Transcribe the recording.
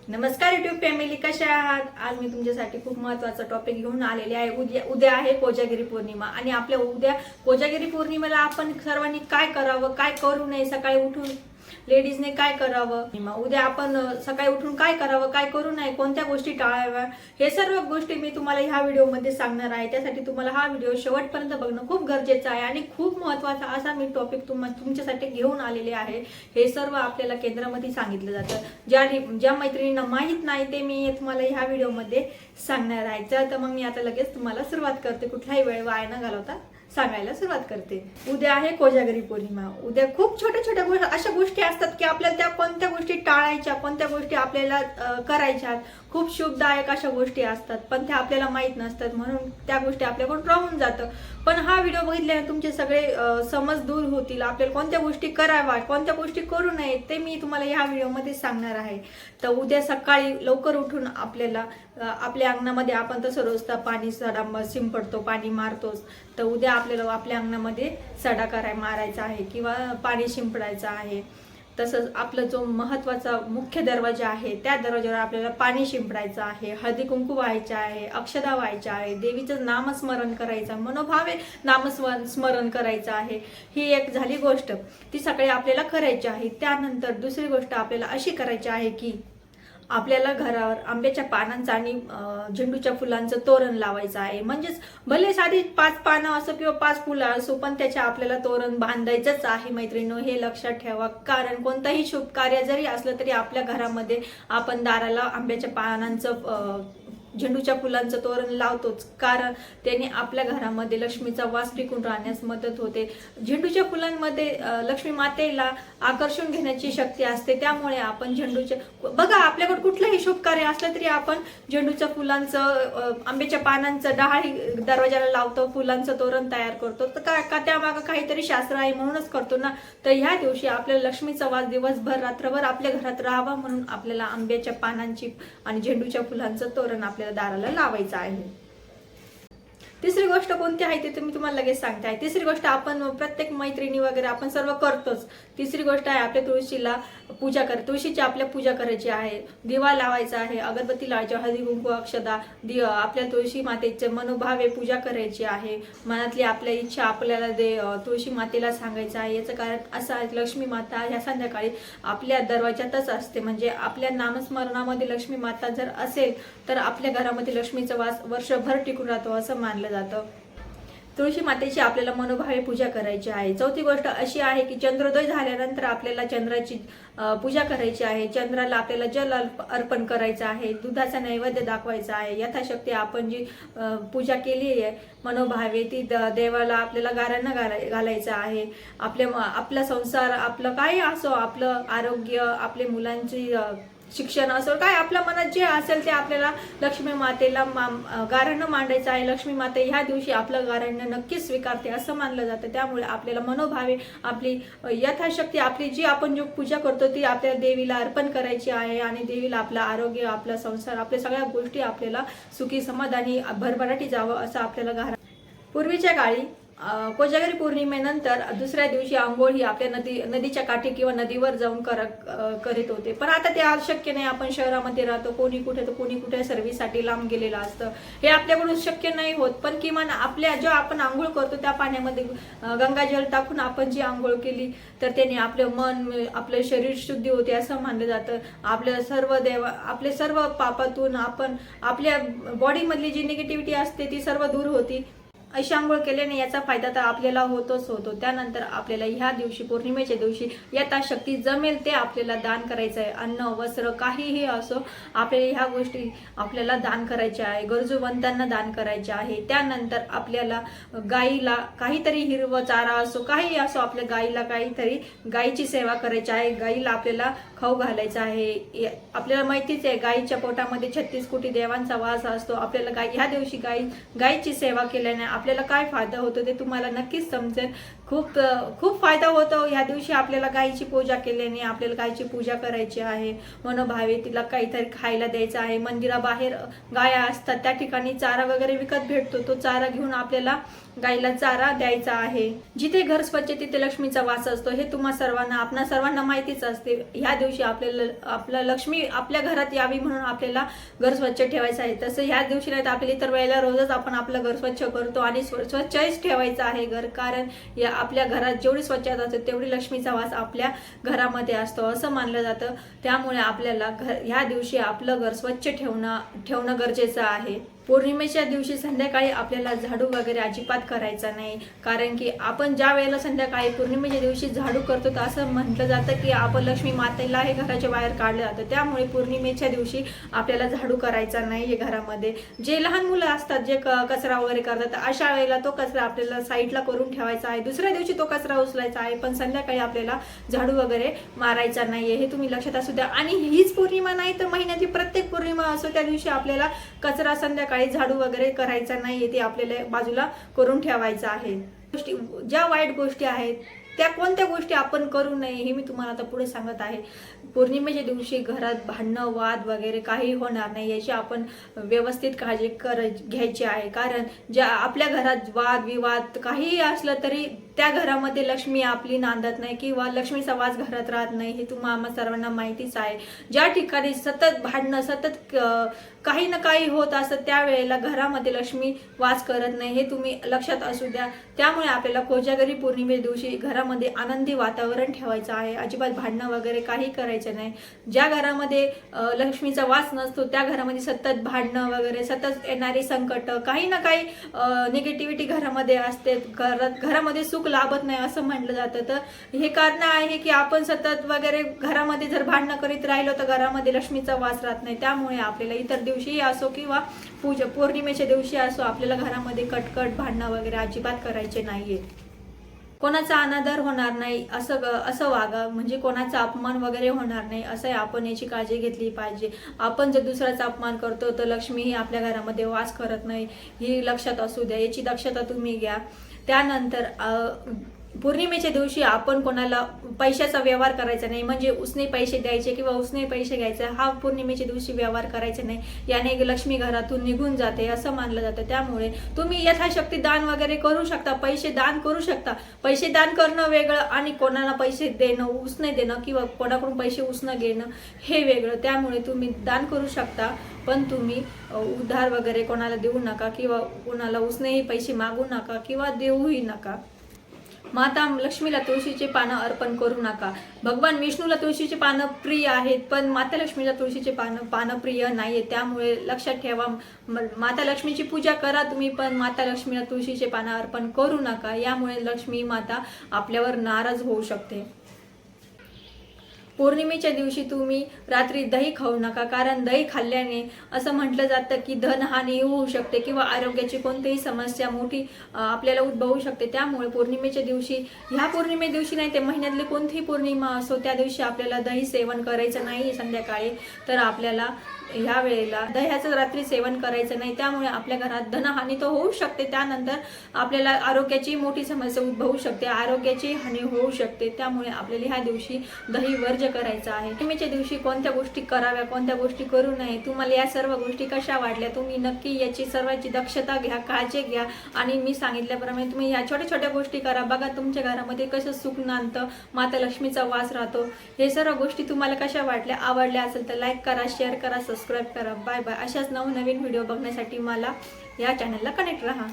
नमस्कार YouTube family, कशा आहात? आज मी तुमच्यासाठी खूप महत्त्वाचा टॉपिक घेऊन आलेले आहे। उद्या आहे कोजागिरी पौर्णिमा आणि आपल्या उद्या कोजागिरी पौर्णिमेला आपण सर्वांनी काय करावं, काय करू नये, सकाळी उठून लेडीजने काय करावं, उद्या आपण सकाळी उठून काय करावं, काय करू नये, कोणत्या गोष्टी टाळाव्या, हे सर्व गोष्टी मी तुम्हाला ह्या व्हिडिओमध्ये सांगणार आहे। त्यासाठी तुम्हाला हा व्हिडिओ शेवटपर्यंत बघणं खूप गरजेचं आहे आणि खूप महत्त्वाचा असा मी टॉपिक तुमच्यासाठी घेऊन आलेले आहे। हे सर्व आपल्याला केंद्रामध्ये सांगितलं जातं। ज्या मैत्रिणींना माहीत नाही ते मी तुम्हाला ह्या व्हिडिओमध्ये सांगणार आहे। तर मग मी आता लगेच तुम्हाला सुरुवात करते, कुठलाही वेळ वाया न घालवता सांगायला सुरुवात करते। उद्या आहे कोजागिरी पौर्णिमा। उद्या खूप छोट्या छोट्या अशा गोष्टी असतात की आपल्याला त्या कोणत्या गोष्टी टाळायच्या, कोणत्या गोष्टी आपल्याला करायच्या, खूप शुभदायक अशा गोष्टी असतात पण त्या आपल्याला माहीत नसतात, म्हणून त्या गोष्टी आपल्याकडून राहून जातं। पण हा व्हिडिओ बघितल्याने तुमचे सगळे समज दूर होतील। आपल्याला कोणत्या गोष्टी कराव्या, कोणत्या गोष्टी करू नये ते मी तुम्हाला ह्या व्हिडिओमध्ये सांगणार आहे। तर उद्या सकाळी लवकर उठून आपल्याला आपल्या अंगणामध्ये आपण तसं रोजता पाणी सडा शिंपडतो, पाणी मारतोच, तर उद्या आपल्याला आपल्या अंगणामध्ये सडा मारायचा आहे किंवा पाणी शिंपडायचं आहे। तसंच आपला जो महत्त्वाचा मुख्य दरवाजा आहे त्या दरवाजावर आपल्याला पाणी शिंपडायचं आहे, हळदी कुंकू व्हायचे आहे, अक्षदा व्हायच्या आहे, देवीचं नामस्मरण करायचं, मनोभावे नामस्मरण करायचं आहे। ही एक झाली गोष्ट, ती सकाळी आपल्याला करायची आहे। त्यानंतर दुसरी गोष्ट आपल्याला अशी करायची आहे की आपल्याला घरावर आंब्याच्या पानांचं आणि झेंडूच्या फुलांचं तोरण लावायचं आहे। म्हणजेच भले साधी 5 पानं असो किंवा 5 फुलं असो, पण त्याच्या आपल्याला तोरण बांधायचंच आहे मैत्रिणींनो, हे लक्षात ठेवा। कारण कोणतंही शुभ कार्य जरी असलं तरी आपल्या घरामध्ये आपण दाराला आंब्याच्या पानांचं झेंडूच्या फुलांचं तोरण लावतोच, कारण त्याने आपल्या घरामध्ये लक्ष्मीचा वास टिकून राहण्यास मदत होते। झेंडूच्या फुलांमध्ये लक्ष्मी मातेला आकर्षून घेण्याची शक्ती असते, त्यामुळे आपण बघा आपल्याकडे कुठलंही शुभ कार्य असलं तरी आपण झेंडूच्या फुलांचं आंब्याच्या पानांचं डहाळी दरवाजाला लावतो, फुलांचं तोरण तयार करतो। तर का त्यामागं काहीतरी शास्त्र आहे म्हणूनच करतो ना। तर ह्या दिवशी आपल्याला लक्ष्मीचा वास दिवसभर रात्रभर आपल्या घरात राहावा म्हणून आपल्याला आंब्याच्या पानांची आणि झेंडूच्या फुलांचं तोरण आपल्याला दाराला लावायचं आहे। तिसरी गोष्ट कोणती आहे ते मी तुम्हाला लगेच सांगते आहे। तिसरी गोष्ट आपण प्रत्येक मैत्रिणी वगैरे आपण सर्व करतोच। तिसरी गोष्ट आहे आपल्या तुळशीला तुळशीची आपल्या पूजा करायची आहे, दिवा लावायचा आहे, अगरबत्ती लावायची, हळदी कुंकू अक्षदा आपल्या तुळशी मातेचे मनोभावे पूजा करायची आहे। मनातली आपल्या इच्छा आपल्याला तुळशी मातेला सांगायचं आहे। याचं कारण असं आहे, लक्ष्मी माता ह्या संध्याकाळी आपल्या दरवाजातच असते, म्हणजे आपल्या नामस्मरणामध्ये लक्ष्मी माता जर असेल तर आपल्या घरामध्ये लक्ष्मीचा वास वर्षभर टिकून राहतो असं मानलं जातं। तुळशी मातेची आपल्याला मनोभावे पूजा करायची आहे। चौथी गोष्ट अशी आहे की चंद्रोदय झाल्यानंतर आपल्याला चंद्राची पूजा करायची आहे। चंद्राला आपल्याला जल अर्पण करायचं आहे, दुधाचा नैवेद्य दाखवायचा आहे। यथाशक्ती आपण जी पूजा केली आहे मनोभावे ती देवाला आपल्याला गाऱ्हाणं घालायचं आहे। आपला संसार, आपलं काही असो, आपलं आरोग्य, आपले मुलांची शिक्षण असो, काय आपल्या मनात जे असेल ते आपल्याला लक्ष्मी मातेला गाऱ्हाणं मांडायचं आहे। लक्ष्मी माते ह्या दिवशी आपलं गाऱ्हाणं नक्कीच स्वीकारते असं मानलं जातं, त्यामुळे आपल्याला मनोभावे आपली यथाशक्ती आपली जी आपण जो पूजा करतो ती आपल्याला देवीला अर्पण करायची आहे आणि देवीला आपलं आरोग्य, आपला संसार, आपल्या सगळ्या गोष्टी आपल्याला सुखी समाधानी भरभराटी जावं असं आपल्याला पूर्वीच्या काळी कोजागिरी पौर्णिमेनंतर दुसऱ्या दिवशी आंघोळ ही आपल्या नदीच्या काठी किंवा नदीवर जाऊन करीत होते, पण आता ते शक्य नाही। आपण शहरामध्ये राहतो, कोणी कुठे तर कोणी कुठे सर्व्हिससाठी लांब गेलेलं असतं, हे आपल्याकडून शक्य नाही होत। पण किमान आपल्या जो आपण आंघोळ करतो त्या पाण्यामध्ये गंगाजल टाकून आपण जी आंघोळ केली तर त्याने आपलं मन, आपलं शरीर शुद्धी होते असं मानलं जातं। आपले सर्व पापातून आपण आपल्या बॉडीमधली जी निगेटिव्हिटी असते ती सर्व दूर होती। अशी आंघोळ केल्याने याचा फायदा तर आपल्याला होतोच होतो। त्यानंतर आपल्याला ह्या दिवशी पौर्णिमेच्या दिवशी यथाशक्ती जमेल ते आपल्याला दान करायचं आहे। अन्न, वस्त्र काहीही असो, आपल्याला ह्या गोष्टी आपल्याला दान करायच्या आहे, गरजूवंतांना दान करायचे आहे। त्यानंतर आपल्याला गाईला काहीतरी हिरवं चारा असो, काही असो, आपल्या गाईला काहीतरी गाईची सेवा करायची आहे। गाईला आपल्याला खाऊ घालायचा आहे। आपल्याला माहितीच आहे गाईच्या पोटामध्ये 36 कोटी देवांचा वास असतो। आपल्याला ह्या दिवशी गाईची सेवा केल्याने आपल्याला काय फायदा होतो ते तुम्हाला नक्कीच समजेल। खूप खूप फायदा होतो. ह्या दिवशी आपल्याला गायीची पूजा केल्याने आपल्याला गायीची पूजा करायची आहे, मनोभावे तिला काहीतरी खायला द्यायचं आहे. मंदिराबाहेर गाया असतात त्या ठिकाणी चारा वगैरे विकत भेटतो, तो चारा घेऊन आपल्याला गायीला चारा द्यायचा आहे. जिथे घर स्वच्छ तिथे लक्ष्मीचा वास असतो, हे तुम्हा सर्वांना आपणा सर्वांना माहितीच असते. ह्या दिवशी आपल्या लक्ष्मी आपल्या घरात यावी म्हणून आपल्याला घर स्वच्छ ठेवायचं आहे. तसं ह्या दिवशी नाही तर आपल्याला इतर वेळेला रोजच आपण आपलं घर स्वच्छ करतो आणि स्वच्छच ठेवायचं आहे घर, कारण या आपल्या घरात जेवढी स्वच्छता असते तेवढी लक्ष्मीचा वास आपल्या घरामध्ये असतो असं मानलं जातं. त्यामुळे आपल्याला ह्या दिवशी आपलं घर स्वच्छ ठेवणं गरजेचं आहे. पौर्णिमेच्या दिवशी संध्याकाळी आपल्याला झाडू वगैरे अजिबात करायचा नाही, कारण की आपण ज्या वेळेला संध्याकाळी पौर्णिमेच्या दिवशी झाडू करतो तर असं म्हटलं जातं की आपण लक्ष्मी मातेला हे घराच्या बाहेर काढलं जातं. त्यामुळे पौर्णिमेच्या दिवशी आपल्याला झाडू करायचा नाही आहे घरामध्ये. जे लहान मुलं असतात जे कचरा वगैरे करतात अशा वेळेला तो कचरा आपल्याला साईडला करून ठेवायचा आहे. दुसऱ्या दिवशी तो कचरा उचलायचा आहे, पण संध्याकाळी आपल्याला झाडू वगैरे मारायचा नाहीये, हे तुम्ही लक्षात असू द्या. आणि हीच पौर्णिमा नाही तर महिन्याची प्रत्येक पौर्णिमा असो त्या दिवशी आपल्याला कचरा संध्याकाळी झाडू वगैरे करायचा नाहीये, ते आपल्याला बाजूला करून ठेवायचं आहे. ज्या वाईट गोष्टी आहेत त्या कोणत्या गोष्टी आपण करू नये हे मी तुम्हाला आता पुढे सांगत आहे. पौर्णिमेच्या दिवशी घरात भांडणं वाद वगैरे काही होणार नाही याची आपण व्यवस्थित काळजी घ्यायची आहे, कारण ज्या आपल्या घरात वाद विवाद काही असलं तरी त्या घरामध्ये लक्ष्मी आपली नांदत नाही किंवा लक्ष्मीचा वास घरात राहत नाही, हे तुम्हाला सर्वांना माहितीच आहे. ज्या ठिकाणी सतत भांडणं सतत काही ना काही होत असतं त्यावेळेला घरामध्ये लक्ष्मी वास करत नाही, हे तुम्ही लक्षात असू द्या. त्यामुळे आपल्याला कोजागरी पौर्णिमेच्या दिवशी घरामध्ये आनंदी वातावरण ठेवायचं आहे, अजिबात भांडणं वगैरे काही करायचं नाही. ज्या घरामध्ये लक्ष्मीचा वास नसतो त्या घरामध्ये सतत भांडणं वगैरे सतत येणारी संकट काही ना काही निगेटिव्हिटी घरामध्ये असते, घरामध्ये सुख लाभत नाही असं म्हटलं जातं. तर हे कारण आहे की आपण सतत वगैरे घरामध्ये जर भांडणं करीत राहिलो तर घरामध्ये लक्ष्मीचा वास राहत नाही. त्यामुळे आपल्याला इतर दिवशी असो किंवा पौर्णिमेच्या दिवशी असो आपल्याला घरामध्ये कटकट भांडणं वगैरे अजिबात करायचे नाहीये. कोणाचा अनादर होणार नाही असं वागा, म्हणजे कोणाचा अपमान वगैरे होणार नाही असं आपण याची काळजी घेतली पाहिजे. आपण जर दुसऱ्याचा अपमान करतो तर लक्ष्मी ही आपल्या घरामध्ये वास करत नाही, ही लक्षात असू द्या, याची दक्षता तुम्ही घ्या. त्यानंतर पौर्णिमेच्या दिवशी आपण कोणाला पैशाचा व्यवहार करायचा नाही, म्हणजे उसने पैसे द्यायचे किंवा उसने पैसे घ्यायचे हा पौर्णिमेच्या दिवशी व्यवहार करायचा नाही, याने लक्ष्मी घरातून निघून जाते असं मानलं जातं. त्यामुळे तुम्ही यथाशक्ती दान वगैरे करू शकता, पैसे दान करू शकता. पैसे दान करणं वेगळं आणि कोणाला पैसे देणं उसने देणं किंवा कोणाकडून पैसे उसणं घेणं हे वेगळं. त्यामुळे तुम्ही दान करू शकता, पण तुम्ही उधार वगैरे कोणाला देऊ नका किंवा कोणाला उसनेही पैसे मागू नका किंवा देऊही नका. माता लक्ष्मीला तुळशीचे पानं अर्पण करू नका. भगवान विष्णूला तुळशीचे पानं प्रिय आहेत, पण माता लक्ष्मीला तुळशीचे पानं प्रिय नाहीये. त्यामुळे लक्षात ठेवा, माता लक्ष्मीची पूजा करा तुम्ही, पण माता लक्ष्मीला तुळशीचे पानं अर्पण करू नका. यामुळे लक्ष्मी माता आपल्यावर नाराज होऊ शकते. पौर्णिमेच्या दिवशी तुम्ही रात्री दही खाऊ नका, कारण दही खाल्ल्याने असं म्हटलं जातं की धनहानी होऊ शकते किंवा आरोग्याची कोणतीही समस्या मोठी आपल्याला उद्भवू शकते. त्यामुळे पौर्णिमेच्या दिवशी, ह्या पौर्णिमे दिवशी नाही ते महिन्यातली कोणतीही पौर्णिमा असो त्या दिवशी आपल्याला दही सेवन करायचं नाही संध्याकाळी. तर आपल्याला ह्या वेळेला दह्याचं रात्री सेवन करायचं नाही, त्यामुळे आपल्या घरात धनहानी तर होऊ शकते. त्यानंतर आपल्याला आरोग्याची मोठी समस्या उद्भवू शकते, आरोग्याची हानी होऊ शकते. त्यामुळे आपल्याला ह्या दिवशी दही वर्ज्य करायचं आहे. पौर्णिमेच्या दिवशी कोणत्या गोष्टी कराव्या कोणत्या गोष्टी करू नये, तुम्हाला या सर्व गोष्टी कशा वाटल्या तुम्ही नक्की याची सर्वांची दक्षता घ्या, काळजी घ्या. आणि मी सांगितल्याप्रमाणे तुम्ही या छोट्या छोट्या गोष्टी करा, बघा तुमच्या घरामध्ये कसं सुख नांदतं, माता लक्ष्मीचा वास राहतो. हे सर्व गोष्टी तुम्हाला कशा वाटल्या, आवडल्या असेल तर लाईक करा, शेअर करा, सबस्क्राईब करा. Bye bye. अशाच नवनवीन व्हिडिओ बघण्यासाठी मला या चॅनलला कनेक्ट राहा.